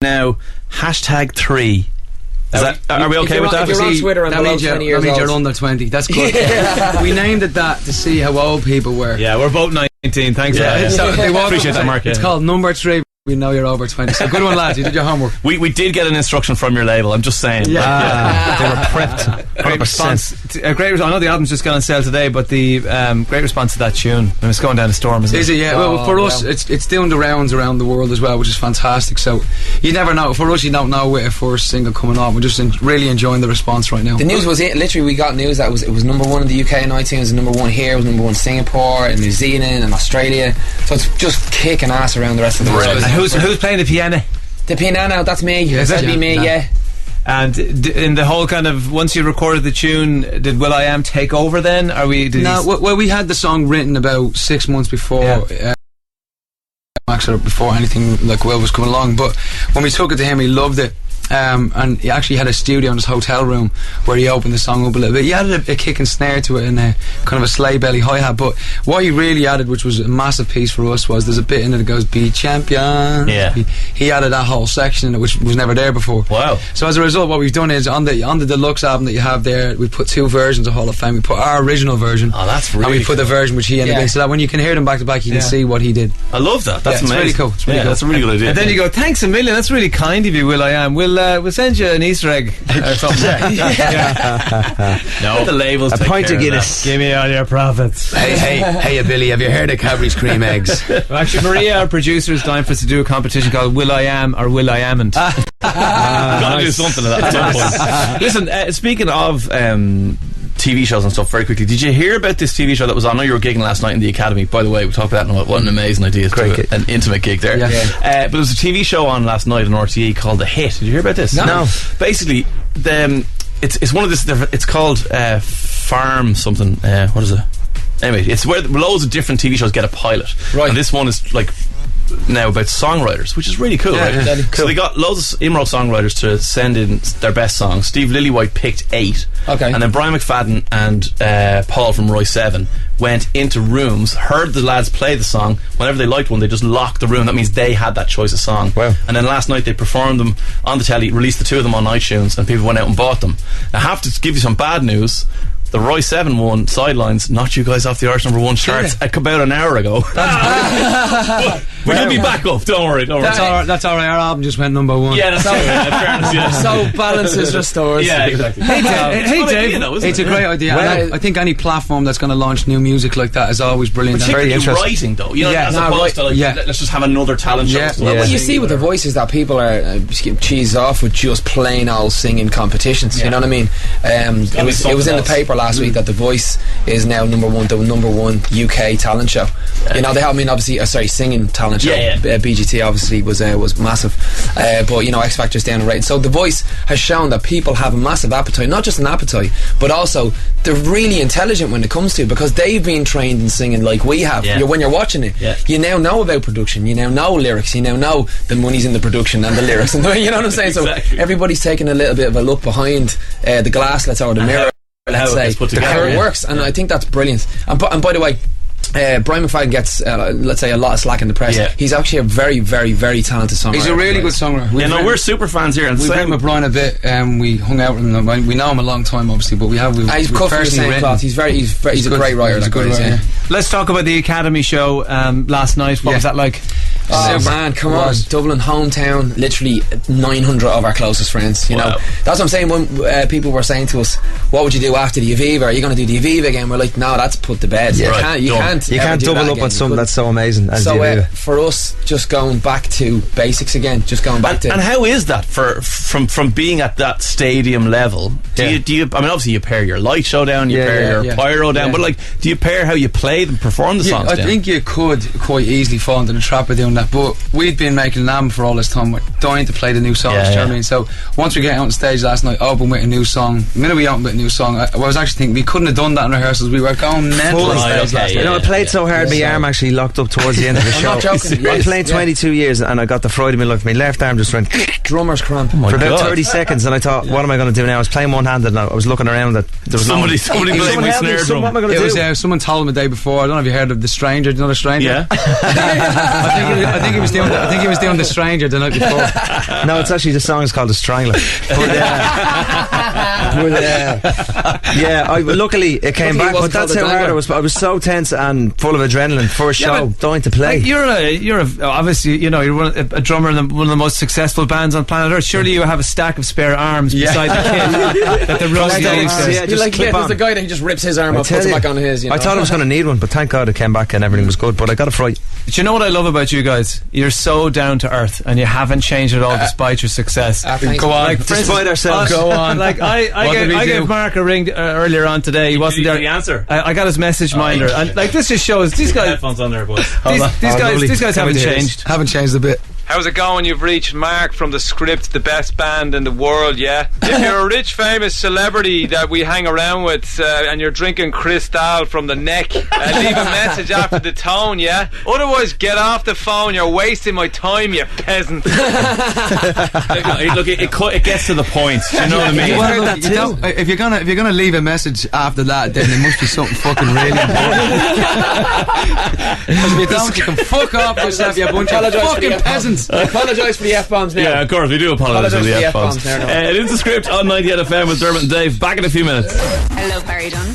now #3. Are we okay with that? If you're on Twitter and below 20 years old, that means you're under 20. That's good. We named it that to see how old people were. Yeah, we're both 19. Thanks for that. So they appreciate that, Mark. It's called number 3. We know you're over 20. So good one, lads. You did your homework. We did get an instruction from your label. I'm just saying. They were prepped. Great response. Great. I know the album's just gone on sale today, but the great response to that tune. And it's going down the storm, isn't it? Is it? Yeah. Well, for us, it's doing the rounds around the world as well, which is fantastic. So you never know. For us, you don't know with a first single coming on. We're just really enjoying the response right now. The news was literally we got news that it was number 1 in the UK in iTunes, it was number 1 here, it was number 1 in Singapore, and New Zealand, and Australia. So it's just kicking ass around the rest of the world. And who's playing the piano? The piano, that's me. That'd be me, yeah. And in the whole kind of, once you recorded the tune, did will.i.am take over then? Well, we had the song written about 6 months before. Before anything like Will was coming along, but when we took it to him, he loved it. And he actually had a studio in his hotel room where he opened the song up a little bit. He added a kick and snare to it and a kind of a sleigh belly hi-hat, but what he really added, which was a massive piece for us, was there's a bit in it that goes, "Be champion." Yeah. He added that whole section in it, which was never there before. Wow. So as a result, what we've done is on the deluxe album that you have there, we put 2 versions of Hall of Fame. We put our original version. Oh, that's really And we put the version which he ended in, so that when you can hear them back to back, you can see what he did. I love that. That's amazing. Really cool. It's really cool. That's a really good idea. And then you go, "Thanks a million. That's really kind of you, will.i.am. We'll send you an Easter egg or something." No, the labels. A pint of Guinness. Give me all your profits. Hey, Billy, have you heard of Cadbury's cream eggs? Well, actually, Maria, our producer, is dying for us to do a competition called will.i.am or will.i.amn't. Gotta do something of that at some point. Listen, speaking of TV shows and stuff, very quickly, did you hear about this TV show that was on? I know you were gigging last night in the Academy, by the way. We talked about that. What an amazing idea. Great an intimate gig there. But there was a TV show on last night on RTE called The Hit. Did you hear about this? No. Basically, it's one of this. It's called Farm something. What is it? Anyway, it's where loads of different TV shows get a pilot. Right. And this one is like now about songwriters, which is really cool, right? Yeah. Cool. So they got loads of in-row songwriters to send in their best songs. Steve Lillywhite picked 8. Okay. And then Brian McFadden and Paul from Roy 7 went into rooms, heard the lads play the song. Whenever they liked one, they just locked the room. That means they had that choice of song. Wow. And then last night they performed them on the telly, released the 2 of them on iTunes, and people went out and bought them. I have to give you some bad news. The Roy 7 one, Sidelines, knocked you guys off the Irish number 1 charts about an hour ago. We'll be back up, don't worry. That's all right, our album just went number 1. Yeah, that's all right. So balance is restored. Yeah, exactly. Hey Dave, it's a great idea. I think any platform that's going to launch new music like that is always brilliant. Particularly writing, though. You know, as opposed to let's just have another talent show. What you see with The Voice is that people are cheesed off with just plain old singing competitions. You know what I mean? It was in the paper last week that The Voice is now the number one UK talent show. You know, they have, obviously, singing talent show. BGT obviously was massive, but you know, X Factor's down the rating. So The Voice has shown that people have a massive appetite, not just an appetite, but also they're really intelligent when it comes to it, because they've been trained in singing like we have. When you're watching it, you now know about production, you now know lyrics, you now know the money's in the production and the lyrics, and you know what I'm saying. Exactly. So everybody's taking a little bit of a look behind the glass, or the mirror. Let's say how it works, and I think that's brilliant. And by the way, Brian McFadden gets let's say a lot of slack in the press. He's actually a very, very, very talented songwriter. He's a really good songwriter. We're super fans here, and we've met with Brian a bit, we hung out with him. We know him a long time, obviously, but he's cut from the same cloth. He's a great writer. He's a good writer. Let's talk about the Academy show last night. What was that like? Oh man, come on, Dublin hometown, literally 900 of our closest friends. You know, that's what I'm saying. When people were saying to us, "What would you do after the Aviva? Are you going to do the Aviva again?" We're like, "No, that's put to bed. You can't double up on something that's so amazing." As so for us, just going back to basics again, just going back to. And how is that from being at that stadium level? Do you? Obviously you pair your light show down, you pair your pyro down, but like, do you pair how you play and perform the songs? I think you could quite easily fall into the trap of doing that. But we'd been making an album for all this time. We're dying to play the new songs. Do you know what I mean? So once we get out on stage last night, open with a new song. The minute we opened with a new song, I was actually thinking we couldn't have done that in rehearsals. We were going mental on stage last night. I played so hard, my arm actually locked up towards the end of the show. I'm not joking. I'm playing 22 years, and I got the Friday middle of my left arm just went drummer's cramp for about 30 seconds, and I thought, what am I going to do now? I was playing one-handed, and I was looking around that there was somebody playing my snare drum. What am I going to do? Someone told him the day before. I don't know if you heard of The Stranger. Do you know The Stranger? Yeah. I think think he was doing The Stranger the night before. No, it's actually the song is called The Strangler. Luckily it came back, but that's how hard it was. I was so tense and full of adrenaline for a show, dying to play. Like you're obviously, you know, you're a drummer in one of the most successful bands on planet Earth. Surely you have a stack of spare arms beside the kit that the Rosie there's a guy that just rips his arm off, puts it back on his. I thought I was going to need one, but thank God it came back and everything was good. But I got a fright. Do you know what I love about you guys? You're so down to earth, and you haven't changed at all despite your success. Go on, despite ourselves. Go on. Like I gave Mark a ring earlier on today. He wasn't there. The answer. I got his message minder, and like this just shows these guys. Headphones on there, boys. These guys haven't changed. Haven't changed a bit. How's it going? You've reached Mark from The Script, the best band in the world, yeah? If you're a rich, famous celebrity that we hang around with and you're drinking Cristal from the neck, leave a message after the tone, yeah? Otherwise, get off the phone. You're wasting my time, you peasant. Look, it gets to the point. Do you know what I mean? Well, if you're gonna leave a message after that, then there must be something fucking really important. Because if you don't, you can fuck off yourself, you bunch of fucking peasants. I apologise for the F-bombs now. Yeah, of course, we do apologise for the F-bombs. now. It is The Script on 98 FM with Dermot and Dave. Back in a few minutes. Hello, Barry Dunn.